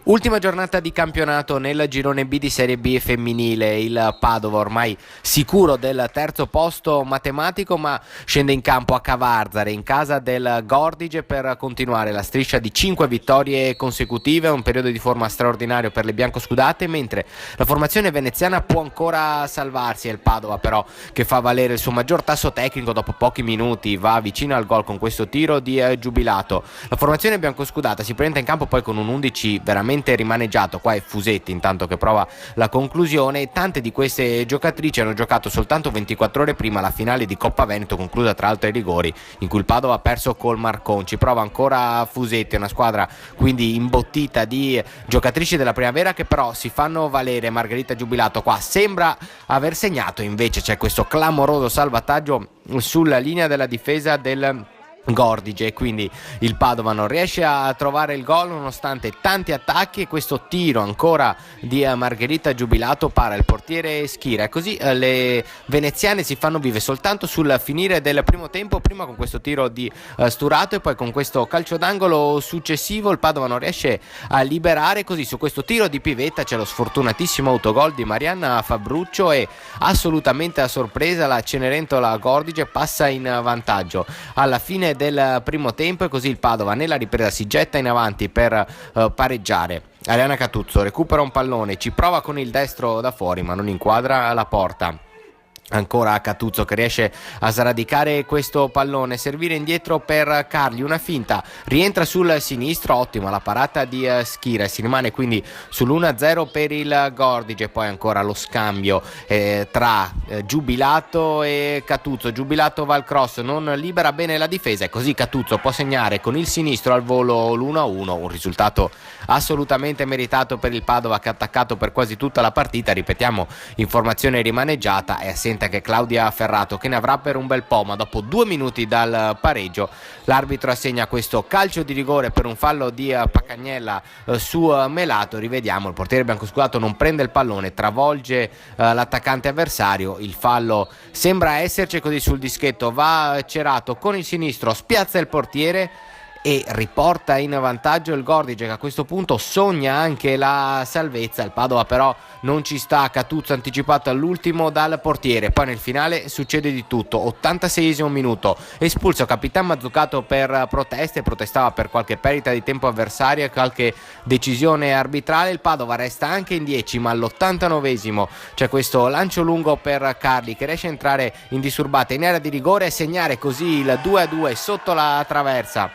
Ultima giornata di campionato nel girone B di Serie B femminile. Il Padova ormai sicuro del terzo posto matematico, ma scende in campo a Cavarzare in casa del Gordige per continuare la striscia di 5 vittorie consecutive, un periodo di forma straordinario per le biancoscudate, mentre la formazione veneziana può ancora salvarsi. È il Padova però che fa valere il suo maggior tasso tecnico dopo pochi minuti, va vicino al gol con questo tiro di Giubilato. La formazione biancoscudata si presenta in campo poi con un 11 veramente rimaneggiato. Qua è Fusetti intanto che prova la conclusione. Tante di queste giocatrici hanno giocato soltanto 24 ore prima la finale di Coppa Veneto, conclusa tra l'altro ai rigori, in cui il Padova ha perso col Marconci. Prova ancora Fusetti, una squadra quindi imbottita di giocatrici della primavera che però si fanno valere. Margherita Giubilato qua sembra aver segnato, invece c'è questo clamoroso salvataggio sulla linea della difesa del Gordige, quindi il Padova non riesce a trovare il gol nonostante tanti attacchi, e questo tiro ancora di Margherita Giubilato para il portiere Schira, e così le veneziane si fanno vive soltanto sul finire del primo tempo, prima con questo tiro di Sturato e poi con questo calcio d'angolo successivo. Il Padova non riesce a liberare, così su questo tiro di Pivetta c'è lo sfortunatissimo autogol di Marianna Fabruccio e assolutamente a sorpresa la Cenerentola Gordige passa in vantaggio alla fine del primo tempo, e così il Padova nella ripresa si getta in avanti per pareggiare. Ariana Catuzzo recupera un pallone, ci prova con il destro da fuori ma non inquadra la porta. Ancora Catuzzo che riesce a sradicare questo pallone, servire indietro per Carli, una finta, rientra sul sinistro, ottima la parata di Schira, si rimane quindi sull'1-0 per il Gordige. Poi ancora lo scambio tra Giubilato e Catuzzo. Giubilato va al cross, non libera bene la difesa e così Catuzzo può segnare con il sinistro al volo l'1-1, un risultato assolutamente meritato per il Padova che ha attaccato per quasi tutta la partita. Ripetiamo, informazione rimaneggiata, è assente anche Claudia Ferrato che ne avrà per un bel po', ma dopo 2 minuti dal pareggio l'arbitro assegna questo calcio di rigore per un fallo di Pacagnella su Melato. Rivediamo, il portiere biancoscurato non prende il pallone, travolge l'attaccante avversario, il fallo sembra esserci, così sul dischetto va Cerato con il sinistro, spiazza il portiere e riporta in vantaggio il Gordige, che a questo punto sogna anche la salvezza. Il Padova però non ci sta, Catuzzo anticipato all'ultimo dal portiere. Poi nel finale succede di tutto, 86esimo minuto, espulso Capitan Mazzucato per proteste, protestava per qualche perdita di tempo avversaria e qualche decisione arbitrale. Il Padova resta anche in 10, ma all'89esimo c'è questo lancio lungo per Carli che riesce a entrare indisturbata in area di rigore e segnare così il 2-2 sotto la traversa.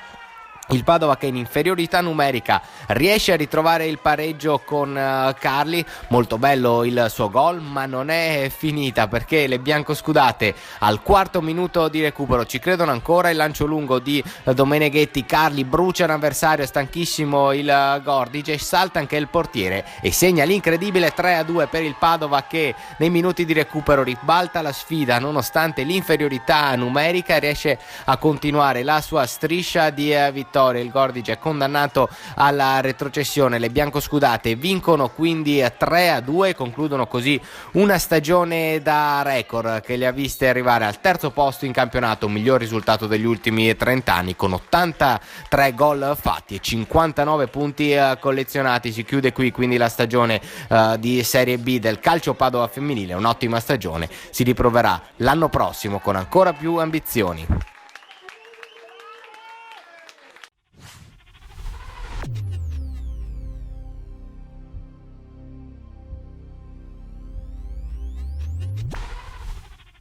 Il Padova che in inferiorità numerica riesce a ritrovare il pareggio con Carli, molto bello il suo gol, ma non è finita perché le biancoscudate al quarto minuto di recupero ci credono ancora. Il lancio lungo di Domeneghetti, Carli brucia un avversario, stanchissimo il Gordige, salta anche il portiere e segna l'incredibile 3-2 per il Padova che nei minuti di recupero ribalta la sfida nonostante l'inferiorità numerica e riesce a continuare la sua striscia di vittorie. Il Gordige è condannato alla retrocessione, le biancoscudate vincono quindi 3-2 e concludono così una stagione da record che le ha viste arrivare al terzo posto in campionato, miglior risultato degli ultimi 30 anni, con 83 gol fatti e 59 punti collezionati. Si chiude qui quindi la stagione di Serie B del calcio Padova femminile, un'ottima stagione, si riproverà l'anno prossimo con ancora più ambizioni.